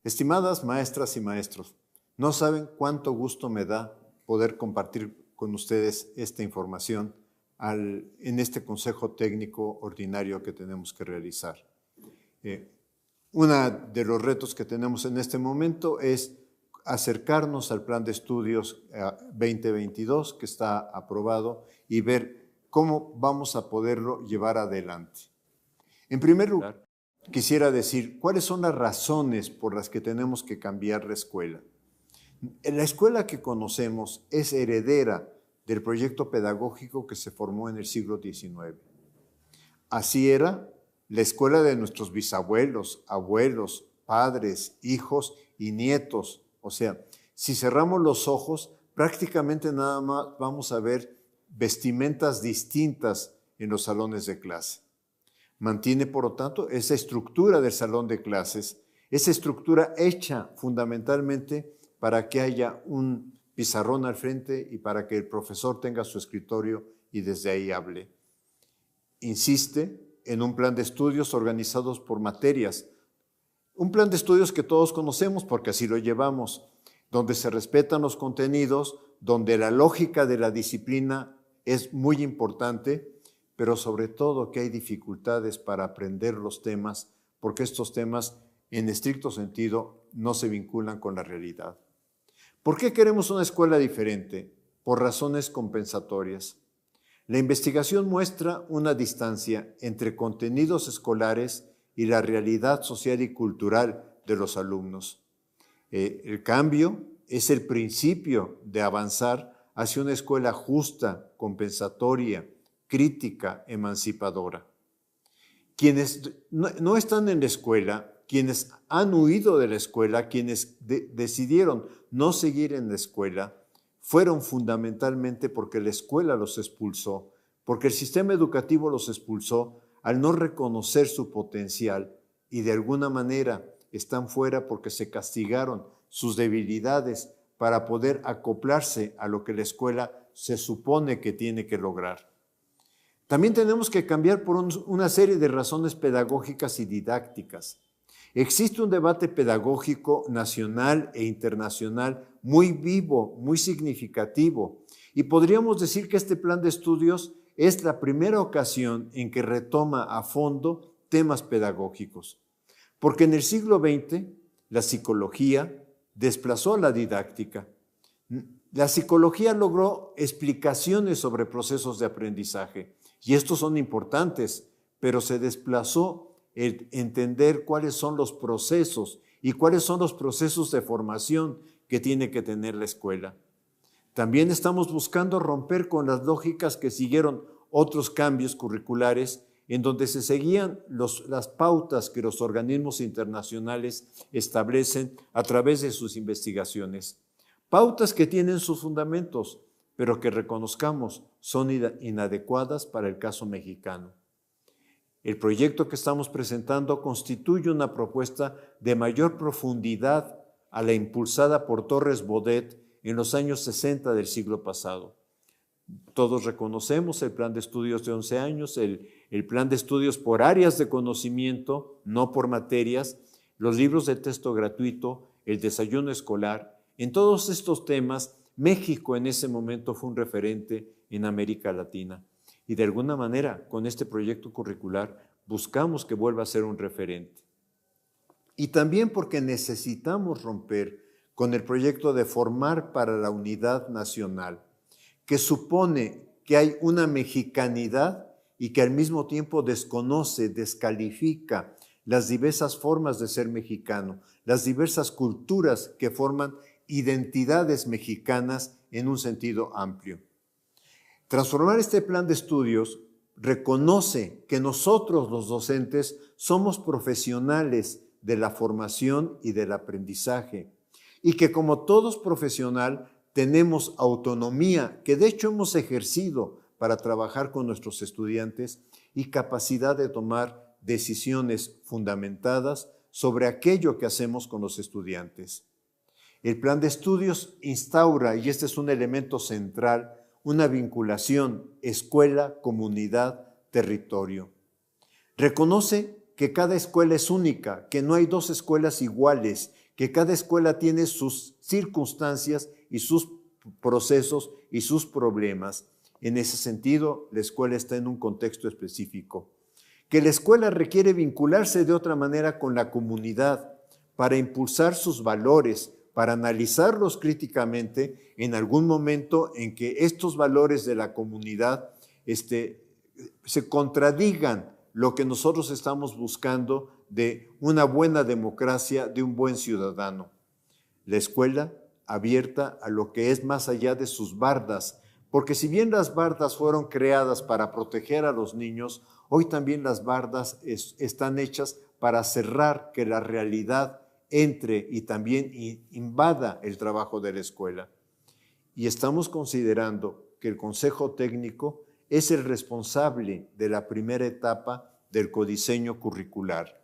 Estimadas maestras y maestros, no saben cuánto gusto me da poder compartir con ustedes esta información en este consejo técnico ordinario que tenemos que realizar. Uno de los retos que tenemos en este momento es acercarnos al plan de estudios 2022 que está aprobado y ver cómo vamos a poderlo llevar adelante. En primer lugar, quisiera decir cuáles son las razones por las que tenemos que cambiar la escuela. La escuela que conocemos es heredera del proyecto pedagógico que se formó en el siglo XIX. Así era la escuela de nuestros bisabuelos, abuelos, padres, hijos y nietos. O sea, si cerramos los ojos, prácticamente nada más vamos a ver vestimentas distintas en los salones de clase. Mantiene, por lo tanto, esa estructura del salón de clases, esa estructura hecha fundamentalmente para que haya un pizarrón al frente y para que el profesor tenga su escritorio y desde ahí hable. Insiste en un plan de estudios organizados por materias, un plan de estudios que todos conocemos porque así lo llevamos, donde se respetan los contenidos, donde la lógica de la disciplina es muy importante, pero sobre todo que hay dificultades para aprender los temas, porque estos temas, en estricto sentido, no se vinculan con la realidad. ¿Por qué queremos una escuela diferente? Por razones compensatorias. La investigación muestra una distancia entre contenidos escolares y la realidad social y cultural de los alumnos. El cambio es el principio de avanzar hacia una escuela justa, compensatoria, crítica, emancipadora. Quienes no están en la escuela, quienes han huido de la escuela, quienes decidieron no seguir en la escuela, fueron fundamentalmente porque la escuela los expulsó, porque el sistema educativo los expulsó al no reconocer su potencial y de alguna manera están fuera porque se castigaron sus debilidades para poder acoplarse a lo que la escuela se supone que tiene que lograr. También tenemos que cambiar por una serie de razones pedagógicas y didácticas. Existe un debate pedagógico nacional e internacional muy vivo, muy significativo, y podríamos decir que este plan de estudios es la primera ocasión en que retoma a fondo temas pedagógicos, porque en el siglo XX la psicología desplazó a la didáctica. La psicología logró explicaciones sobre procesos de aprendizaje, y estos son importantes, pero se desplazó el entender cuáles son los procesos y cuáles son los procesos de formación que tiene que tener la escuela. También estamos buscando romper con las lógicas que siguieron otros cambios curriculares en donde se seguían las pautas que los organismos internacionales establecen a través de sus investigaciones. Pautas que tienen sus fundamentos, pero que reconozcamos son inadecuadas para el caso mexicano. El proyecto que estamos presentando constituye una propuesta de mayor profundidad a la impulsada por Torres Bodet en los años 60 del siglo pasado. Todos reconocemos el plan de estudios de 11 años, el plan de estudios por áreas de conocimiento, no por materias, los libros de texto gratuito, el desayuno escolar. En todos estos temas, México en ese momento fue un referente en América Latina. Y de alguna manera, con este proyecto curricular, buscamos que vuelva a ser un referente. Y también porque necesitamos romper con el proyecto de formar para la unidad nacional, que supone que hay una mexicanidad y que al mismo tiempo desconoce, descalifica las diversas formas de ser mexicano, las diversas culturas que forman identidades mexicanas en un sentido amplio. Transformar este plan de estudios reconoce que nosotros los docentes somos profesionales de la formación y del aprendizaje y que como todos profesional tenemos autonomía que de hecho hemos ejercido para trabajar con nuestros estudiantes y capacidad de tomar decisiones fundamentadas sobre aquello que hacemos con los estudiantes. El plan de estudios instaura, y este es un elemento central, una vinculación escuela, comunidad, territorio. Reconoce que cada escuela es única, que no hay dos escuelas iguales, que cada escuela tiene sus circunstancias y sus procesos y sus problemas. En ese sentido, la escuela está en un contexto específico. Que la escuela requiere vincularse de otra manera con la comunidad para impulsar sus valores, para analizarlos críticamente en algún momento en que estos valores de la comunidad se contradigan lo que nosotros estamos buscando de una buena democracia, de un buen ciudadano. La escuela abierta a lo que es más allá de sus bardas, porque si bien las bardas fueron creadas para proteger a los niños, hoy también las bardas están hechas para cerrar que la realidad entre y también invada el trabajo de la escuela. Y estamos considerando que el Consejo Técnico es el responsable de la primera etapa del codiseño curricular.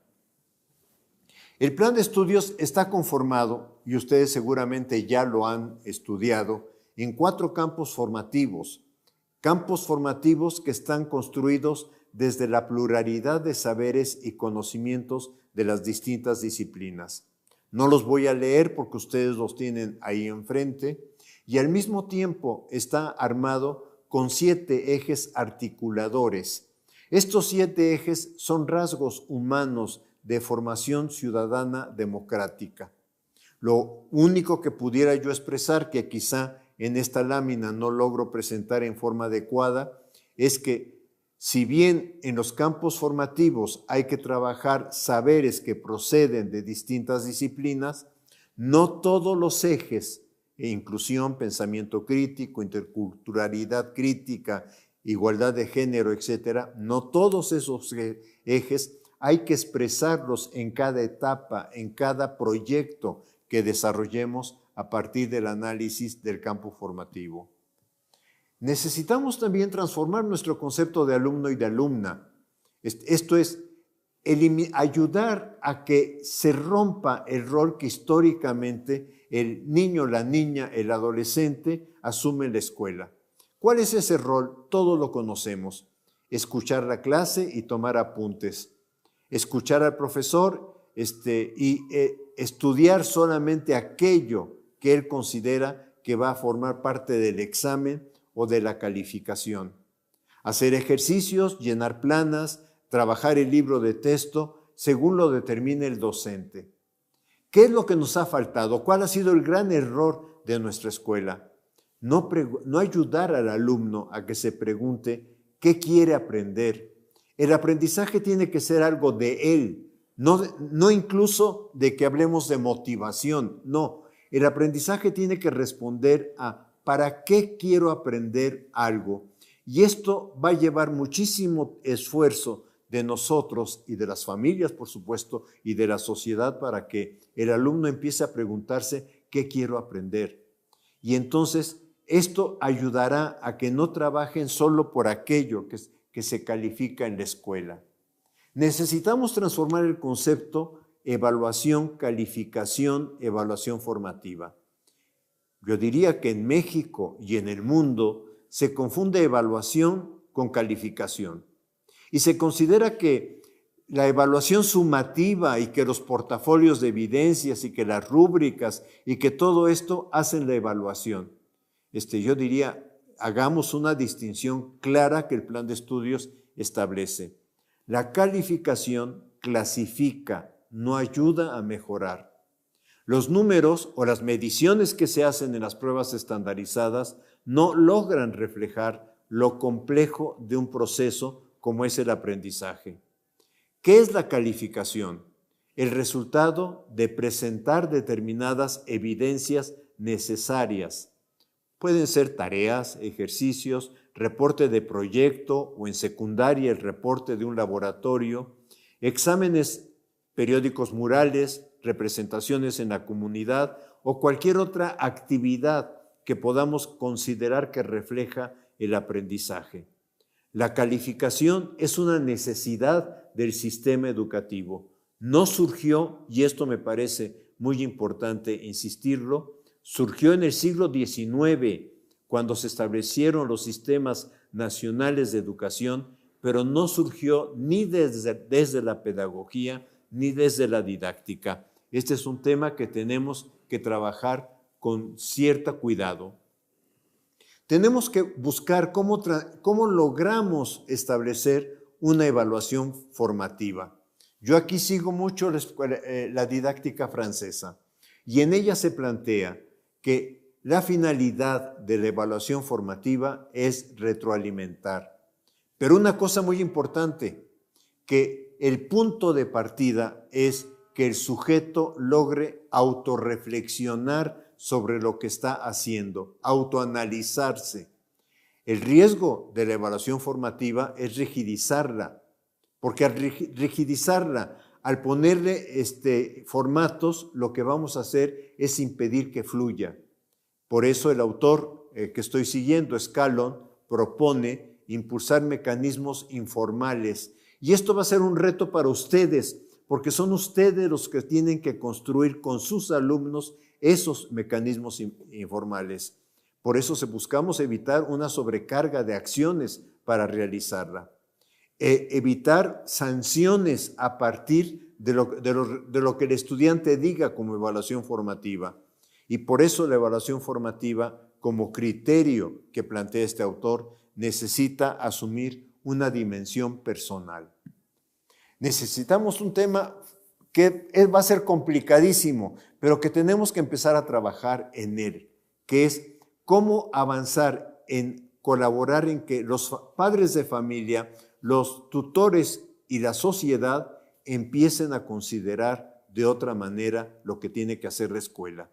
El plan de estudios está conformado, y ustedes seguramente ya lo han estudiado, en 4 campos formativos que están construidos desde la pluralidad de saberes y conocimientos de las distintas disciplinas. No los voy a leer porque ustedes los tienen ahí enfrente, y al mismo tiempo está armado con 7 ejes articuladores. Estos 7 ejes son rasgos humanos de formación ciudadana democrática. Lo único que pudiera yo expresar, que quizá en esta lámina no logro presentar en forma adecuada, es que si bien en los campos formativos hay que trabajar saberes que proceden de distintas disciplinas, no todos los ejes, inclusión, pensamiento crítico, interculturalidad crítica, igualdad de género, etcétera, no todos esos ejes hay que expresarlos en cada etapa, en cada proyecto que desarrollemos a partir del análisis del campo formativo. Necesitamos también transformar nuestro concepto de alumno y de alumna. Esto es, ayudar a que se rompa el rol que históricamente el niño, la niña, el adolescente asume en la escuela. ¿Cuál es ese rol? Todos lo conocemos. Escuchar la clase y tomar apuntes. Escuchar al profesor y estudiar solamente aquello que él considera que va a formar parte del examen o de la calificación. Hacer ejercicios, llenar planas, trabajar el libro de texto según lo determine el docente. ¿Qué es lo que nos ha faltado? ¿Cuál ha sido el gran error de nuestra escuela? No ayudar al alumno a que se pregunte qué quiere aprender. El aprendizaje tiene que ser algo de él, no incluso de que hablemos de motivación, no. El aprendizaje tiene que responder a ¿para qué quiero aprender algo? Y esto va a llevar muchísimo esfuerzo de nosotros y de las familias, por supuesto, y de la sociedad para que el alumno empiece a preguntarse ¿qué quiero aprender? Y entonces esto ayudará a que no trabajen solo por aquello que se califica en la escuela. Necesitamos transformar el concepto evaluación, calificación, evaluación formativa. Yo diría que en México y en el mundo se confunde evaluación con calificación y se considera que la evaluación sumativa y que los portafolios de evidencias y que las rúbricas y que todo esto hacen la evaluación. Yo diría, hagamos una distinción clara que el plan de estudios establece. La calificación clasifica, no ayuda a mejorar. Los números o las mediciones que se hacen en las pruebas estandarizadas no logran reflejar lo complejo de un proceso como es el aprendizaje. ¿Qué es la calificación? El resultado de presentar determinadas evidencias necesarias. Pueden ser tareas, ejercicios, reporte de proyecto o en secundaria el reporte de un laboratorio, exámenes periódicos murales, representaciones en la comunidad o cualquier otra actividad que podamos considerar que refleja el aprendizaje. La calificación es una necesidad del sistema educativo. No surgió, y esto me parece muy importante insistirlo, surgió en el siglo XIX, cuando se establecieron los sistemas nacionales de educación, pero no surgió ni desde la pedagogía ni desde la didáctica. Este es un tema que tenemos que trabajar con cierto cuidado. Tenemos que buscar cómo logramos establecer una evaluación formativa. Yo aquí sigo mucho la didáctica francesa y en ella se plantea que la finalidad de la evaluación formativa es retroalimentar. Pero una cosa muy importante, que el punto de partida es que el sujeto logre autorreflexionar sobre lo que está haciendo, autoanalizarse. El riesgo de la evaluación formativa es rigidizarla, porque al rigidizarla, al ponerle formatos, lo que vamos a hacer es impedir que fluya. Por eso el autor que estoy siguiendo, Scallon, propone impulsar mecanismos informales. Y esto va a ser un reto para ustedes, porque son ustedes los que tienen que construir con sus alumnos esos mecanismos informales. Por eso buscamos evitar una sobrecarga de acciones para realizarla. Evitar sanciones a partir de lo que el estudiante diga como evaluación formativa. Y por eso la evaluación formativa, como criterio que plantea este autor, necesita asumir una dimensión personal. Necesitamos un tema que va a ser complicadísimo, pero que tenemos que empezar a trabajar en él, que es cómo avanzar en colaborar en que los padres de familia, los tutores y la sociedad empiecen a considerar de otra manera lo que tiene que hacer la escuela.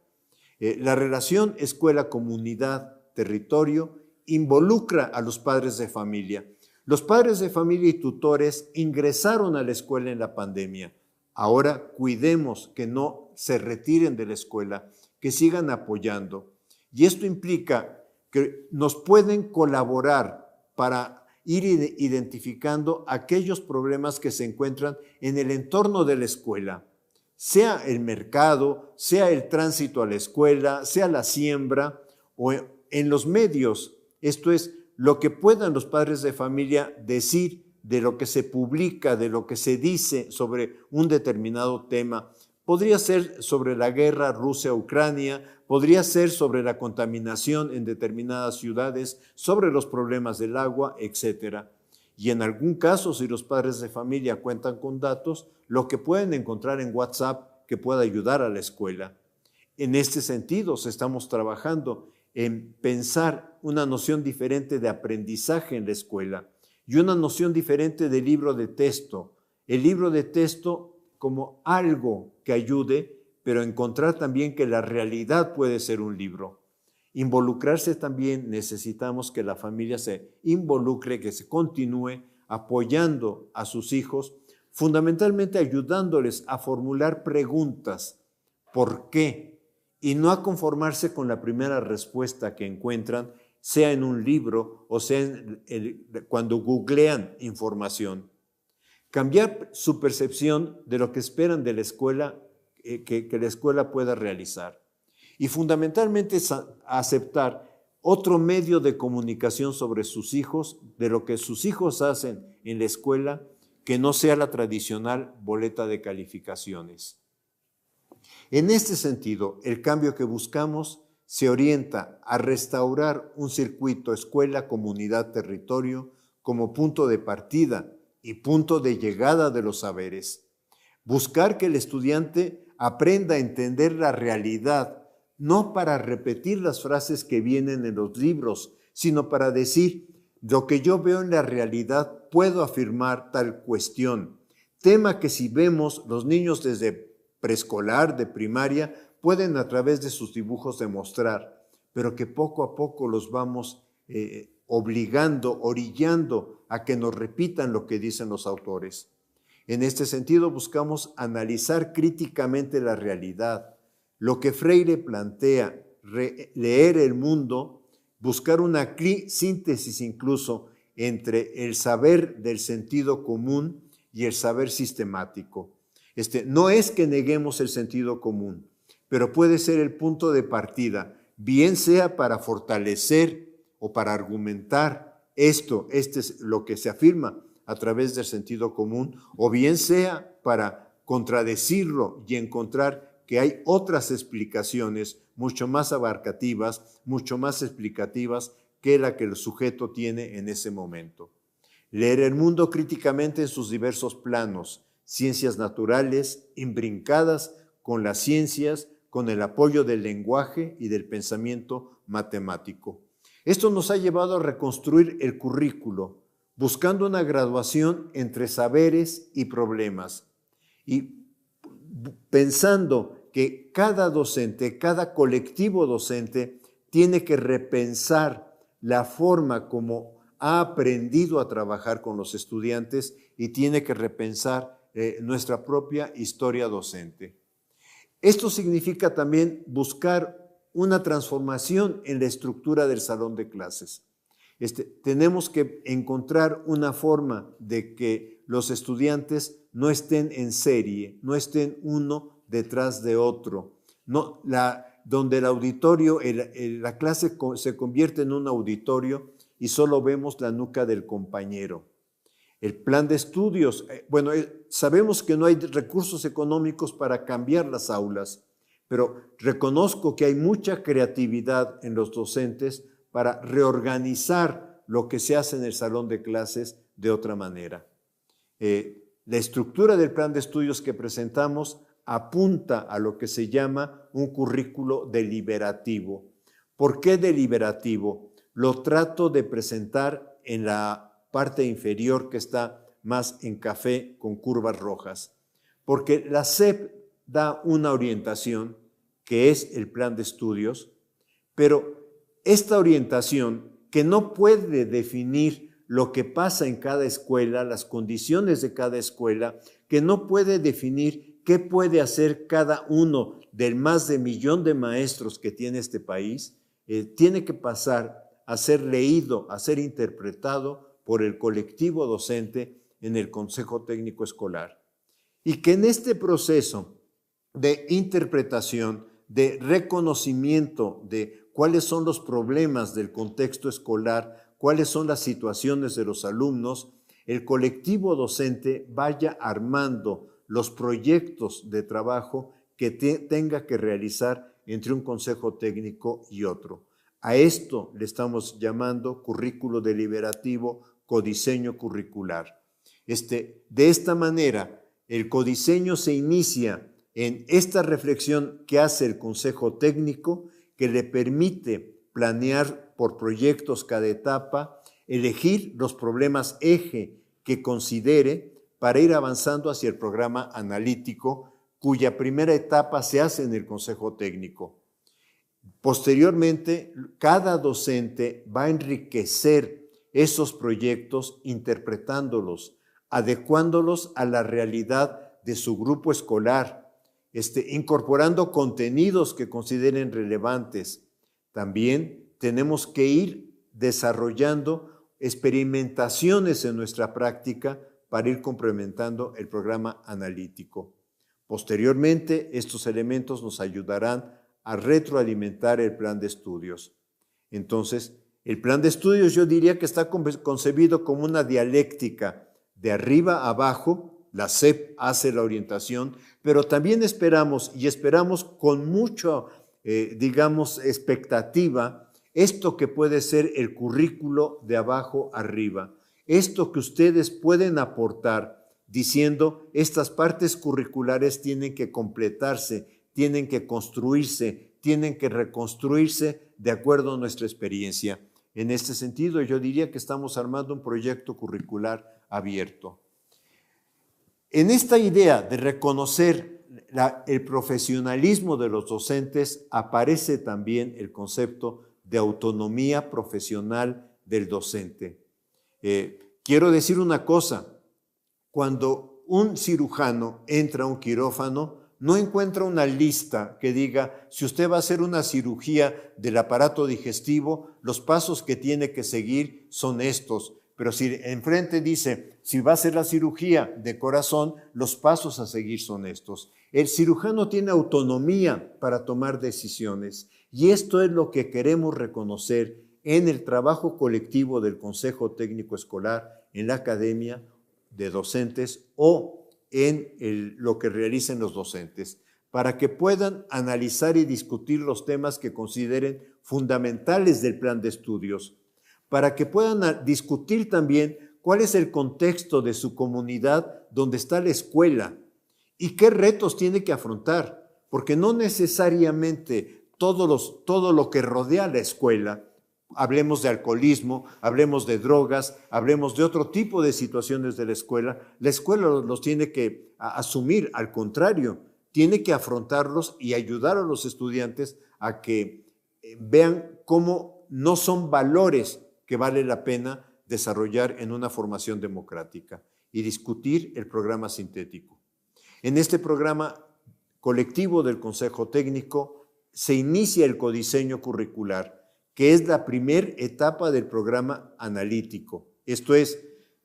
La relación escuela-comunidad-territorio involucra a los padres de familia. Los padres de familia y tutores ingresaron a la escuela en la pandemia. Ahora cuidemos que no se retiren de la escuela, que sigan apoyando. Y esto implica que nos pueden colaborar para ir identificando aquellos problemas que se encuentran en el entorno de la escuela, sea el mercado, sea el tránsito a la escuela, sea la siembra o en los medios. Esto es lo que puedan los padres de familia decir de lo que se publica, de lo que se dice sobre un determinado tema. Podría ser sobre la guerra Rusia-Ucrania, podría ser sobre la contaminación en determinadas ciudades, sobre los problemas del agua, etc. Y en algún caso, si los padres de familia cuentan con datos, lo que pueden encontrar en WhatsApp que pueda ayudar a la escuela. En este sentido, estamos trabajando en pensar una noción diferente de aprendizaje en la escuela y una noción diferente de libro de texto. El libro de texto como algo que ayude, pero encontrar también que la realidad puede ser un libro. Involucrarse también, necesitamos que la familia se involucre, que se continúe apoyando a sus hijos, fundamentalmente ayudándoles a formular preguntas. ¿Por qué? Y no a conformarse con la primera respuesta que encuentran, sea en un libro o sea cuando googlean información. Cambiar su percepción de lo que esperan de la escuela, que la escuela pueda realizar. Y fundamentalmente aceptar otro medio de comunicación sobre sus hijos, de lo que sus hijos hacen en la escuela, que no sea la tradicional boleta de calificaciones. En este sentido, el cambio que buscamos se orienta a restaurar un circuito escuela, comunidad, territorio como punto de partida y punto de llegada de los saberes. Buscar que el estudiante aprenda a entender la realidad, no para repetir las frases que vienen en los libros, sino para decir, lo que yo veo en la realidad puedo afirmar tal cuestión. Tema que si vemos los niños desde preescolar, de primaria, pueden a través de sus dibujos demostrar, pero que poco a poco los vamos obligando, orillando a que nos repitan lo que dicen los autores. En este sentido, buscamos analizar críticamente la realidad, lo que Freire plantea, leer el mundo, buscar una síntesis incluso entre el saber del sentido común y el saber sistemático. No es que neguemos el sentido común, pero puede ser el punto de partida, bien sea para fortalecer o para argumentar este es lo que se afirma a través del sentido común, o bien sea para contradecirlo y encontrar que hay otras explicaciones mucho más abarcativas, mucho más explicativas que la que el sujeto tiene en ese momento. Leer el mundo críticamente en sus diversos planos, ciencias naturales, imbrincadas con las ciencias, con el apoyo del lenguaje y del pensamiento matemático. Esto nos ha llevado a reconstruir el currículo, buscando una graduación entre saberes y problemas, y pensando que cada docente, cada colectivo docente tiene que repensar la forma como ha aprendido a trabajar con los estudiantes y tiene que repensar nuestra propia historia docente. Esto significa también buscar una transformación en la estructura del salón de clases. Tenemos que encontrar una forma de que los estudiantes no estén en serie, no estén uno detrás de otro, donde el auditorio, la clase se convierte en un auditorio y solo vemos la nuca del compañero. El plan de estudios, sabemos que no hay recursos económicos para cambiar las aulas, pero reconozco que hay mucha creatividad en los docentes para reorganizar lo que se hace en el salón de clases de otra manera. La estructura del plan de estudios que presentamos apunta a lo que se llama un currículo deliberativo. ¿Por qué deliberativo? Lo trato de presentar en la parte inferior que está más en café con curvas rojas, porque la SEP da una orientación que es el plan de estudios, pero esta orientación que no puede definir lo que pasa en cada escuela, las condiciones de cada escuela, que no puede definir qué puede hacer cada uno del más de 1 millón de maestros que tiene este país, tiene que pasar a ser leído, a ser interpretado por el colectivo docente en el Consejo Técnico Escolar. Y que en este proceso de interpretación, de reconocimiento de cuáles son los problemas del contexto escolar, cuáles son las situaciones de los alumnos, el colectivo docente vaya armando los proyectos de trabajo que tenga que realizar entre un consejo técnico y otro. A esto le estamos llamando currículo deliberativo, codiseño curricular. De esta manera, el codiseño se inicia en esta reflexión que hace el consejo técnico, que le permite planear por proyectos cada etapa, elegir los problemas eje que considere para ir avanzando hacia el programa analítico, cuya primera etapa se hace en el consejo técnico. Posteriormente, cada docente va a enriquecer esos proyectos interpretándolos, adecuándolos a la realidad de su grupo escolar, incorporando contenidos que consideren relevantes. También tenemos que ir desarrollando experimentaciones en nuestra práctica para ir complementando el programa analítico. Posteriormente, estos elementos nos ayudarán a retroalimentar el plan de estudios. Entonces, el plan de estudios yo diría que está concebido como una dialéctica de arriba a abajo. La SEP hace la orientación, pero también esperamos con mucha, expectativa, esto que puede ser el currículo de abajo arriba, esto que ustedes pueden aportar diciendo estas partes curriculares tienen que completarse, tienen que construirse, tienen que reconstruirse de acuerdo a nuestra experiencia. En este sentido, yo diría que estamos armando un proyecto curricular abierto. En esta idea de reconocer el profesionalismo de los docentes, aparece también el concepto de autonomía profesional del docente. Quiero decir una cosa, cuando un cirujano entra a un quirófano, no encuentra una lista que diga, si usted va a hacer una cirugía del aparato digestivo, los pasos que tiene que seguir son estos. Pero si enfrente dice, si va a hacer la cirugía de corazón, los pasos a seguir son estos. El cirujano tiene autonomía para tomar decisiones y esto es lo que queremos reconocer en el trabajo colectivo del Consejo Técnico Escolar, en la academia de docentes o en lo que realicen los docentes, para que puedan analizar y discutir los temas que consideren fundamentales del plan de estudios, para que puedan discutir también cuál es el contexto de su comunidad donde está la escuela y qué retos tiene que afrontar, porque no necesariamente todo lo que rodea la escuela, hablemos de alcoholismo, hablemos de drogas, hablemos de otro tipo de situaciones de la escuela los tiene que asumir, al contrario, tiene que afrontarlos y ayudar a los estudiantes a que vean cómo no son valores que vale la pena desarrollar en una formación democrática y discutir el programa sintético. En este programa colectivo del Consejo Técnico se inicia el codiseño curricular, que es la primera etapa del programa analítico. Esto es,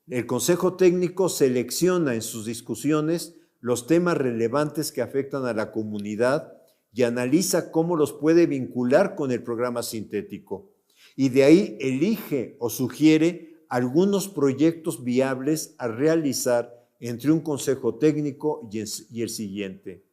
el Consejo Técnico selecciona en sus discusiones los temas relevantes que afectan a la comunidad y analiza cómo los puede vincular con el programa sintético. Y de ahí elige o sugiere algunos proyectos viables a realizar entre un consejo técnico y el siguiente.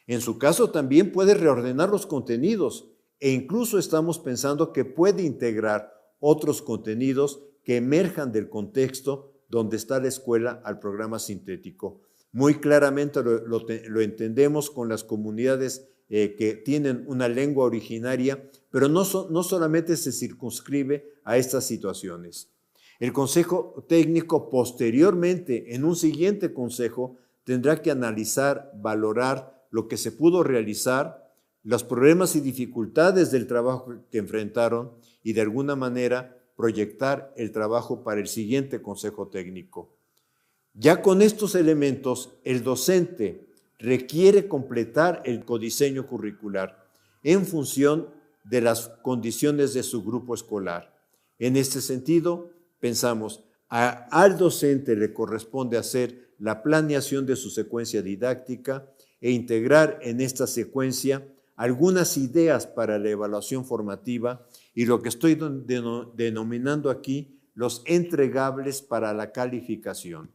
En su caso también puede reordenar los contenidos e incluso estamos pensando que puede integrar otros contenidos que emerjan del contexto donde está la escuela al programa sintético. Muy claramente lo entendemos con las comunidades que tienen una lengua originaria, pero no solamente se circunscribe a estas situaciones. El Consejo Técnico posteriormente, en un siguiente consejo, tendrá que analizar, valorar lo que se pudo realizar, los problemas y dificultades del trabajo que enfrentaron y de alguna manera proyectar el trabajo para el siguiente Consejo Técnico. Ya con estos elementos, el docente requiere completar el codiseño curricular en función de las condiciones de su grupo escolar. En este sentido, pensamos, al docente le corresponde hacer la planeación de su secuencia didáctica e integrar en esta secuencia algunas ideas para la evaluación formativa y lo que estoy denominando aquí los entregables para la calificación.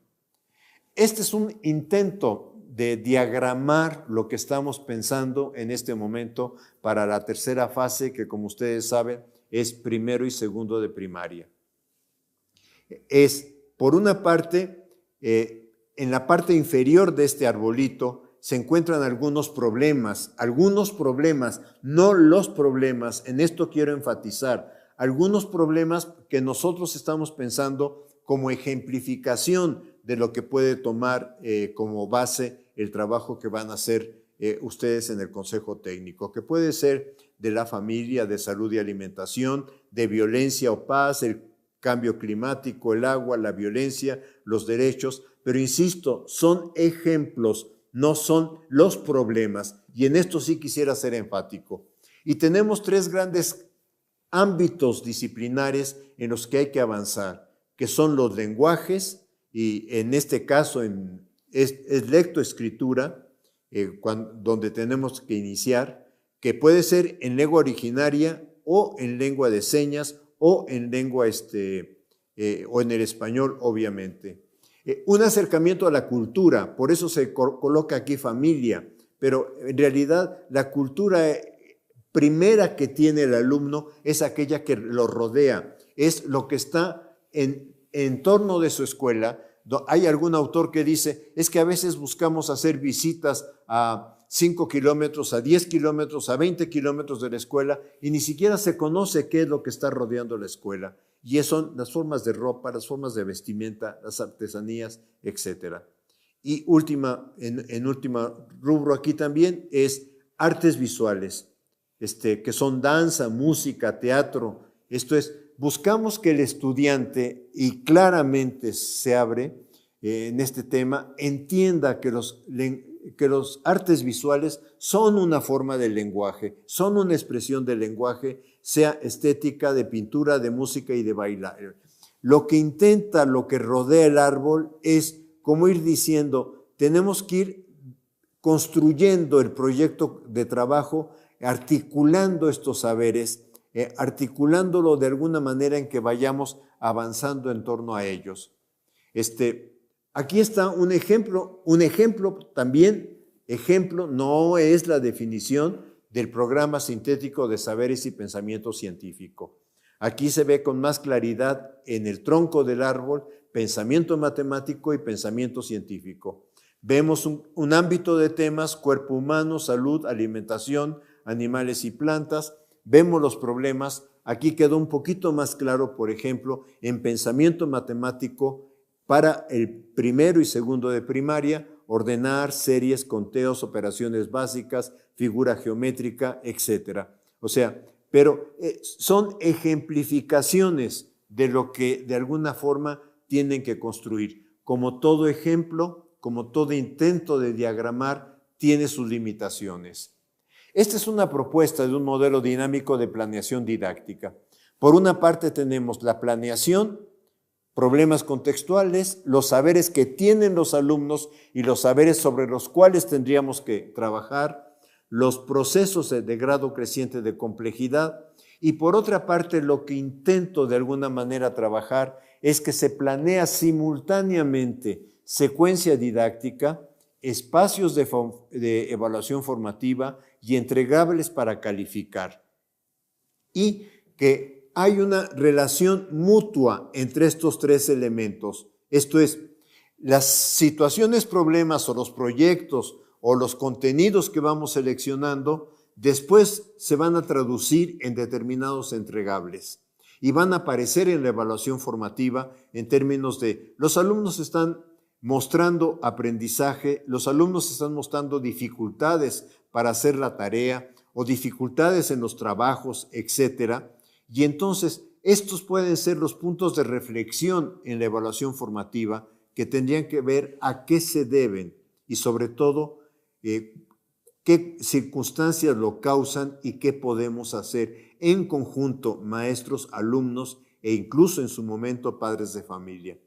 Este es un intento de diagramar lo que estamos pensando en este momento para la tercera fase, que como ustedes saben es primero y segundo de primaria. Es, por una parte, en la parte inferior de este arbolito se encuentran algunos problemas, no los problemas, en esto quiero enfatizar, algunos problemas que nosotros estamos pensando como ejemplificación de lo que puede tomar como base el trabajo que van a hacer ustedes en el Consejo Técnico, que puede ser de la familia, de salud y alimentación, de violencia o paz, el cambio climático, el agua, la violencia, los derechos, pero insisto, son ejemplos, no son los problemas, y en esto sí quisiera ser enfático. Y tenemos tres grandes ámbitos disciplinares en los que hay que avanzar, que son los lenguajes, y en este caso es lectoescritura, donde tenemos que iniciar, que puede ser en lengua originaria o en lengua de señas o en lengua o en el español, obviamente. Un acercamiento a la cultura, por eso se coloca aquí familia, pero en realidad la cultura primera que tiene el alumno es aquella que lo rodea, es lo que está en torno de su escuela. Hay algún autor que dice, es que a veces buscamos hacer visitas a 5 kilómetros, a 10 kilómetros, a 20 kilómetros de la escuela y ni siquiera se conoce qué es lo que está rodeando la escuela. Y eso son las formas de ropa, las formas de vestimenta, las artesanías, etc. Y en último rubro aquí también es artes visuales, que son danza, música, teatro. Esto es, buscamos que el estudiante, y claramente se abre en este tema, entienda que los artes visuales son una forma del lenguaje, son una expresión del lenguaje, sea estética, de pintura, de música y de bailar. Lo que intenta, lo que rodea el árbol es como ir diciendo, tenemos que ir construyendo el proyecto de trabajo, articulando estos saberes, articulándolo de alguna manera en que vayamos avanzando en torno a ellos. Aquí está un ejemplo también, ejemplo no es la definición del programa sintético de saberes y pensamiento científico. Aquí se ve con más claridad en el tronco del árbol pensamiento matemático y pensamiento científico. Vemos un ámbito de temas, cuerpo humano, salud, alimentación, animales y plantas. Vemos los problemas. Aquí quedó un poquito más claro, por ejemplo, en pensamiento matemático para el primero y segundo de primaria, ordenar, series, conteos, operaciones básicas, figura geométrica, etc. O sea, pero son ejemplificaciones de lo que de alguna forma tienen que construir. Como todo ejemplo, como todo intento de diagramar, tiene sus limitaciones. Esta es una propuesta de un modelo dinámico de planeación didáctica. Por una parte tenemos la planeación, problemas contextuales, los saberes que tienen los alumnos y los saberes sobre los cuales tendríamos que trabajar, los procesos de grado creciente de complejidad, y por otra parte lo que intento de alguna manera trabajar es que se planea simultáneamente secuencia didáctica, espacios de evaluación formativa y entregables para calificar, y que hay una relación mutua entre estos tres elementos. Esto es, las situaciones, problemas o los proyectos o los contenidos que vamos seleccionando, después se van a traducir en determinados entregables y van a aparecer en la evaluación formativa en términos de los alumnos están mostrando aprendizaje, los alumnos están mostrando dificultades para hacer la tarea o dificultades en los trabajos, etcétera. Y entonces, estos pueden ser los puntos de reflexión en la evaluación formativa que tendrían que ver a qué se deben y sobre todo qué circunstancias lo causan y qué podemos hacer en conjunto maestros, alumnos e incluso en su momento padres de familia.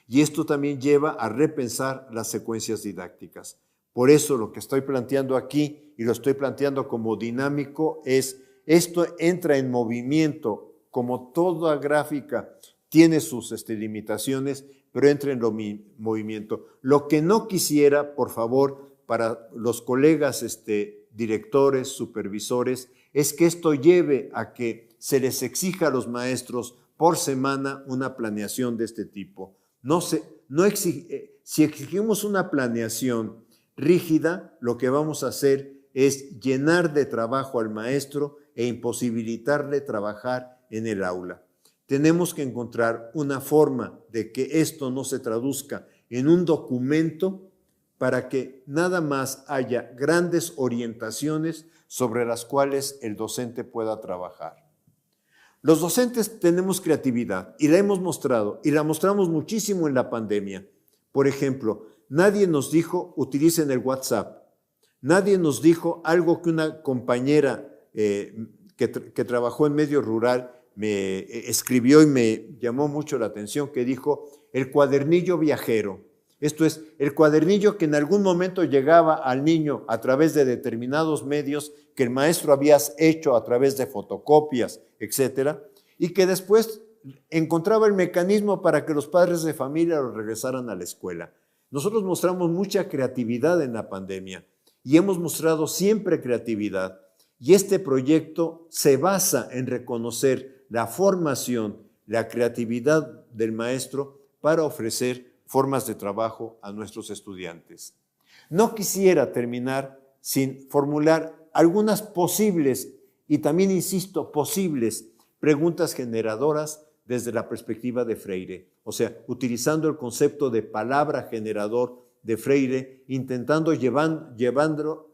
Y esto también lleva a repensar las secuencias didácticas. Por eso lo que estoy planteando aquí y lo estoy planteando como dinámico es esto entra en movimiento, como toda gráfica tiene sus limitaciones, pero entra en movimiento. Lo que no quisiera, por favor, para los colegas directores, supervisores, es que esto lleve a que se les exija a los maestros por semana una planeación de este tipo. Si exigimos una planeación rígida, lo que vamos a hacer es llenar de trabajo al maestro e imposibilitarle trabajar en el aula. Tenemos que encontrar una forma de que esto no se traduzca en un documento para que nada más haya grandes orientaciones sobre las cuales el docente pueda trabajar. Los docentes tenemos creatividad y la hemos mostrado y la mostramos muchísimo en la pandemia. Por ejemplo, nadie nos dijo utilicen el WhatsApp. Nadie nos dijo algo que una compañera que trabajó en medio rural me escribió y me llamó mucho la atención, que dijo el cuadernillo viajero. Esto es, el cuadernillo que en algún momento llegaba al niño a través de determinados medios que el maestro había hecho a través de fotocopias, etcétera, y que después encontraba el mecanismo para que los padres de familia lo regresaran a la escuela. Nosotros mostramos mucha creatividad en la pandemia y hemos mostrado siempre creatividad. Y este proyecto se basa en reconocer la formación, la creatividad del maestro para ofrecer formas de trabajo a nuestros estudiantes. No quisiera terminar sin formular algunas posibles, y también insisto, posibles preguntas generadoras desde la perspectiva de Freire. O sea, utilizando el concepto de palabra generador de Freire, intentando llevarlo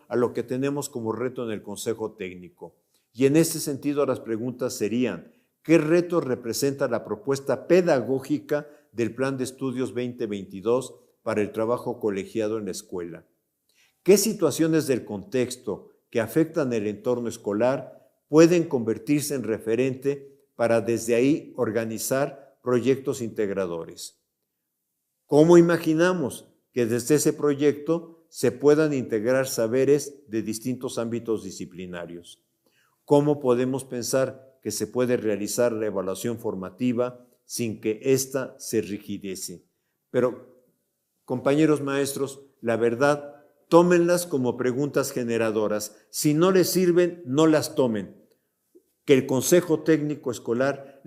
a lo que tenemos como reto en el Consejo Técnico. Y en ese sentido las preguntas serían, ¿qué reto representa la propuesta pedagógica del Plan de Estudios 2022 para el trabajo colegiado en la escuela? ¿Qué situaciones del contexto que afectan el entorno escolar pueden convertirse en referente para desde ahí organizar proyectos integradores? ¿Cómo imaginamos que desde ese proyecto se puedan integrar saberes de distintos ámbitos disciplinarios? ¿Cómo podemos pensar que se puede realizar la evaluación formativa sin que ésta se rigidece? Pero Compañeros maestros, la verdad, tómenlas como preguntas generadoras. Si no les sirven, no las tomen. Que el Consejo Técnico Escolar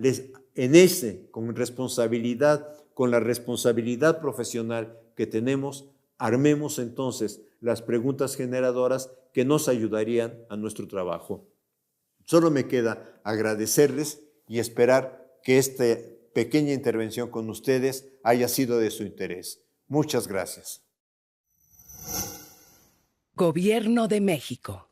con responsabilidad, con la responsabilidad profesional que tenemos, armemos entonces las preguntas generadoras que nos ayudarían a nuestro trabajo. Solo me queda agradecerles y esperar que esta pequeña intervención con ustedes haya sido de su interés. Muchas gracias. Gobierno de México.